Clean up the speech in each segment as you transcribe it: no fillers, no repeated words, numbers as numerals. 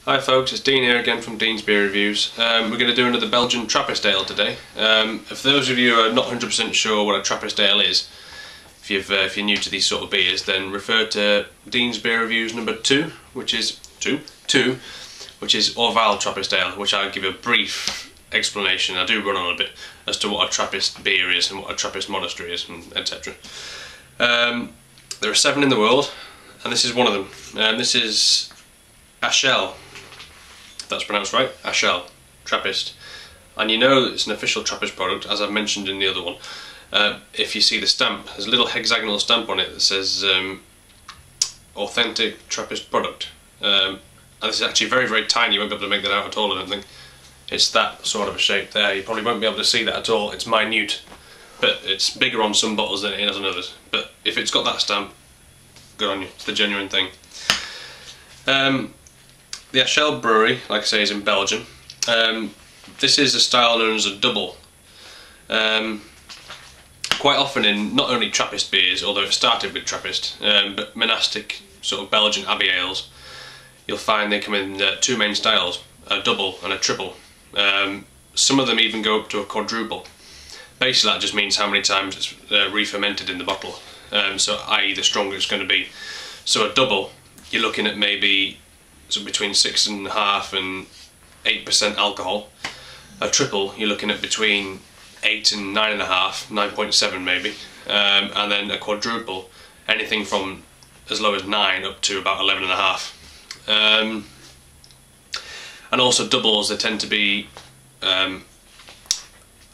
Hi folks, it's Dean here again from Dean's Beer Reviews. We're going to do another Belgian Trappist ale today. If those of you who are not 100% sure what a Trappist ale is, if you're new to these sort of beers, then refer to Dean's Beer Reviews number 2, which is Orval Trappist ale, which I'll give a brief explanation. I do run on a bit as to what a Trappist beer is and what a Trappist monastery is, etc. There are 7 in the world, and this is one of them. This is Achel. That's pronounced right, Achel, Trappist. And you know that it's an official Trappist product, as I've mentioned in the other one. If you see the stamp, there's a little hexagonal stamp on it that says authentic Trappist product. And this is actually very, very tiny. You won't be able to make that out at all, I don't think. It's that sort of a shape there. You probably won't be able to see that at all. It's minute, but it's bigger on some bottles than it is on others. But if it's got that stamp, good on you. It's the genuine thing. The Achel Brewery, like I say, is in Belgium. This is a style known as a dubbel. Quite often in not only Trappist beers, although it started with Trappist, but monastic sort of Belgian abbey ales, you'll find they come in 2 main styles, a double and a triple. Some of them even go up to a quadruple. Basically that just means how many times it's re-fermented in the bottle, so i.e. the stronger it's going to be. So a double, you're looking at maybe between 6.5% and 8% alcohol. A triple, you're looking at between 8 and 9.5, 9.7 maybe. And then a quadruple, anything from as low as 9 up to about 11.5. And also doubles, they tend to be a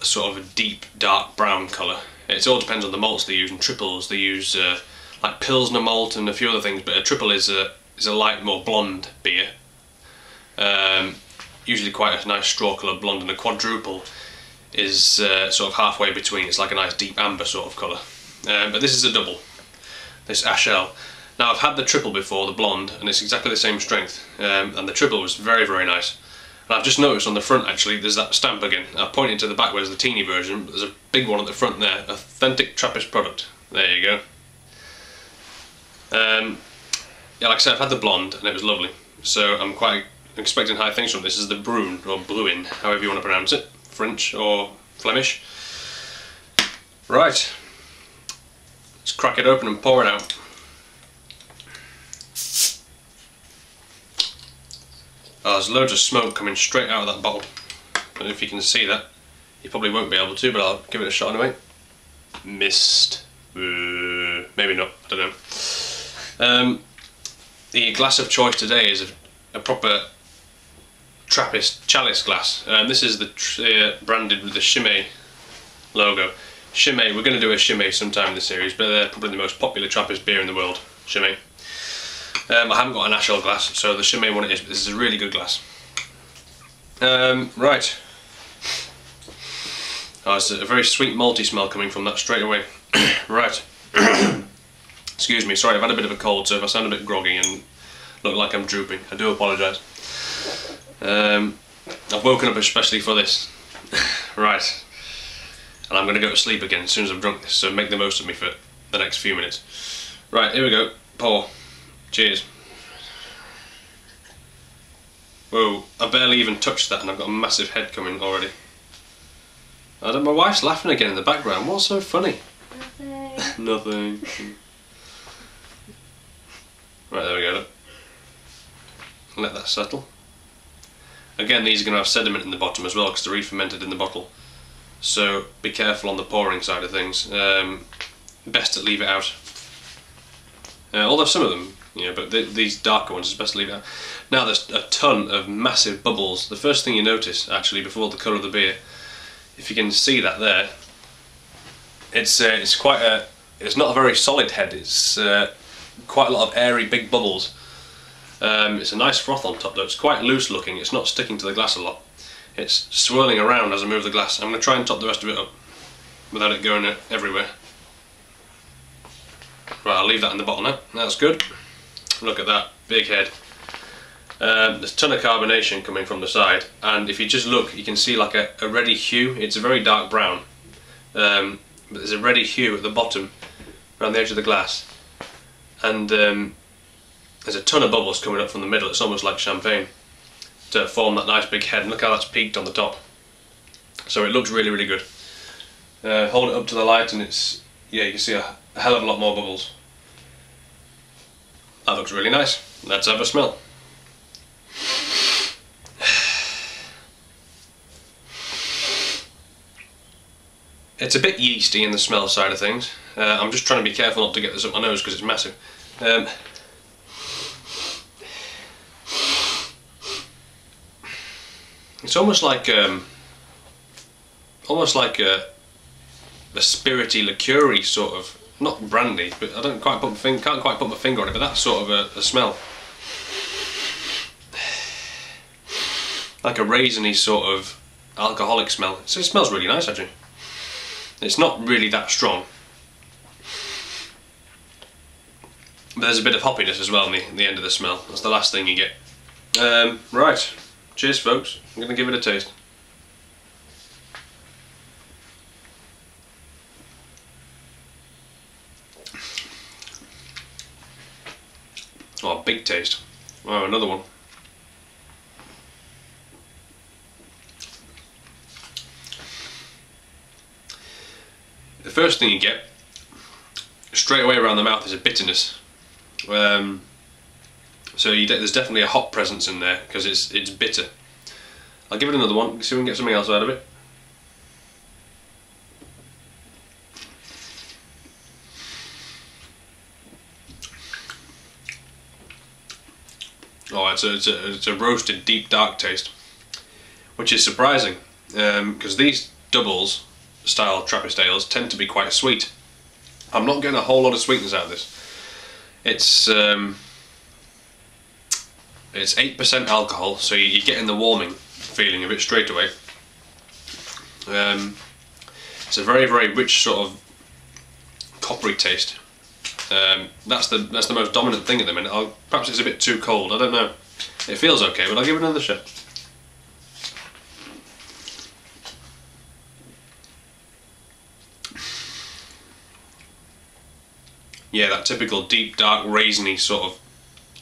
sort of a deep dark brown colour. It all depends on the malts they use. And triples, they use like Pilsner malt and a few other things, but a triple is a light, more blonde beer. Usually quite a nice straw coloured blonde, and a quadruple is sort of halfway between. It's like a nice deep amber sort of colour. But this is a double, this Achel. Now I've had the triple before, the blonde, and it's exactly the same strength. And the triple was very, very nice. And I've just noticed on the front actually, there's that stamp again. I've pointed to the back where there's the teeny version, but there's a big one at the front there. Authentic Trappist product. There you go. Yeah, like I said, I've had the blonde and it was lovely, so I'm quite expecting high things from this. This is the Bruin, or Bruin, however you want to pronounce it, French or Flemish. Right, let's crack it open and pour it out. Oh, there's loads of smoke coming straight out of that bottle. I don't know if you can see that. You probably won't be able to, but I'll give it a shot anyway. Mist. Maybe not, I don't know. The glass of choice today is a proper Trappist chalice glass. This is the branded with the Chimay logo. Chimay, we're going to do a Chimay sometime in the series, but they're probably the most popular Trappist beer in the world, Chimay. I haven't got an Achel glass, so the Chimay one it is, but this is a really good glass. Right. Oh, it's a very sweet malty smell coming from that straight away. Right. Excuse me, sorry, I've had a bit of a cold, so if I sound a bit groggy and look like I'm drooping, I do apologise. I've woken up especially for this. Right. And I'm going to go to sleep again as soon as I've drunk this, so make the most of me for the next few minutes. Right, here we go. Pour. Cheers. Whoa, I barely even touched that and I've got a massive head coming already. My wife's laughing again in the background. What's so funny? Nothing. Nothing. Right, there we go. Look. Let that settle. Again, these are going to have sediment in the bottom as well because they're re-fermented in the bottle. So be careful on the pouring side of things. Best to leave it out. Although some of them, you know, but these darker ones, it's best to leave it out. Now there's a ton of massive bubbles. The first thing you notice, actually, before the colour of the beer, if you can see that there, it's quite a. It's not a very solid head. It's quite a lot of airy big bubbles. It's a nice froth on top though. It's quite loose looking. It's not sticking to the glass a lot. It's swirling around as I move the glass. I'm going to try and top the rest of it up without it going everywhere. Right, I'll leave that in the bottle now. That's good. Look at that, big head. There's a ton of carbonation coming from the side, and if you just look, you can see like a reddy hue. It's a very dark brown, but there's a reddy hue at the bottom, around the edge of the glass, and there's a ton of bubbles coming up from the middle. It's almost like champagne. to form that nice big head. And look how that's peaked on the top. So it looks really, really good. Hold it up to the light and it's, yeah, you can see a hell of a lot more bubbles. That looks really nice. Let's have a smell. It's a bit yeasty in the smell side of things. I'm just trying to be careful not to get this up my nose because it's massive. It's almost like a spirity liqueur-y sort of, not brandy, but I don't quite put my can't quite put my finger on it, but that's sort of a smell. Like a raisiny sort of alcoholic smell. So it smells really nice actually. It's not really that strong, but there's a bit of hoppiness as well in the end of the smell. That's the last thing you get. Right, cheers folks, I'm going to give it a taste. Oh, big taste. Oh, another one. The first thing you get straight away around the mouth is a bitterness. So there's definitely a hop presence in there because it's bitter. I'll give it another one, see if we can get something else out of it. Oh, it's a roasted deep dark taste, which is surprising because these doubles style Trappist ales tend to be quite sweet. I'm not getting a whole lot of sweetness out of this. It's 8% alcohol, so you're getting the warming feeling of it straight away. It's a very, very rich sort of coppery taste. That's the most dominant thing at the minute. Perhaps it's a bit too cold, I don't know. It feels okay, but I'll give it another shot. Yeah, that typical deep, dark, raisiny sort of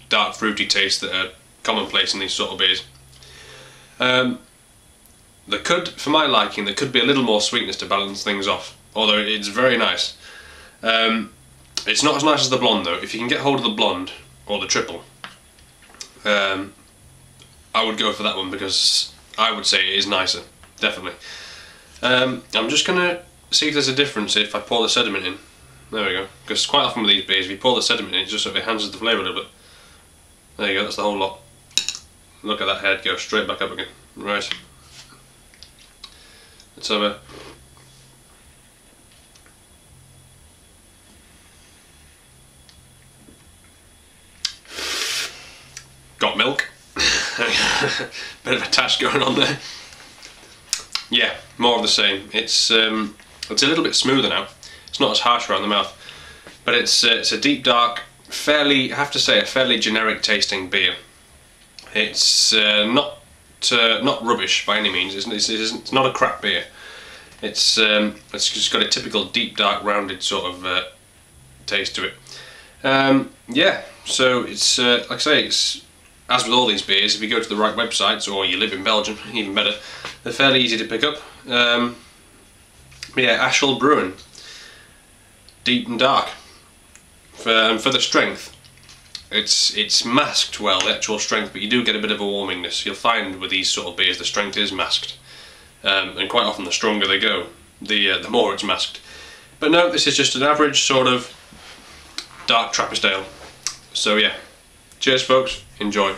dark fruity taste that are commonplace in these sort of beers. There could, for my liking, there could be a little more sweetness to balance things off, although it's very nice. It's not as nice as the blonde though. If you can get hold of the blonde or the triple, I would go for that one because I would say it is nicer, definitely. I'm just gonna see if there's a difference if I pour the sediment in. There we go. Because quite often with these beers, if you pour the sediment in, it just sort of enhances the flavour a little bit. There you go. That's the whole lot. Look at that head go straight back up again. Right. Let's have a. Got milk. Bit of a tash going on there. Yeah, more of the same. It's a little bit smoother now. It's not as harsh around the mouth, but it's a deep, dark, I have to say, a fairly generic tasting beer. It's not rubbish by any means. It's not a crap beer. It's just got a typical deep, dark, rounded sort of taste to it. Yeah, so it's like I say, it's as with all these beers. If you go to the right websites or you live in Belgium, even better, they're fairly easy to pick up. Yeah, Achel Bruin. Deep and dark. For the strength, it's masked well, the actual strength, but you do get a bit of a warmingness. You'll find with these sort of beers the strength is masked, and quite often the stronger they go, the more it's masked. But no, this is just an average sort of dark Trappist ale. So yeah, cheers folks, enjoy.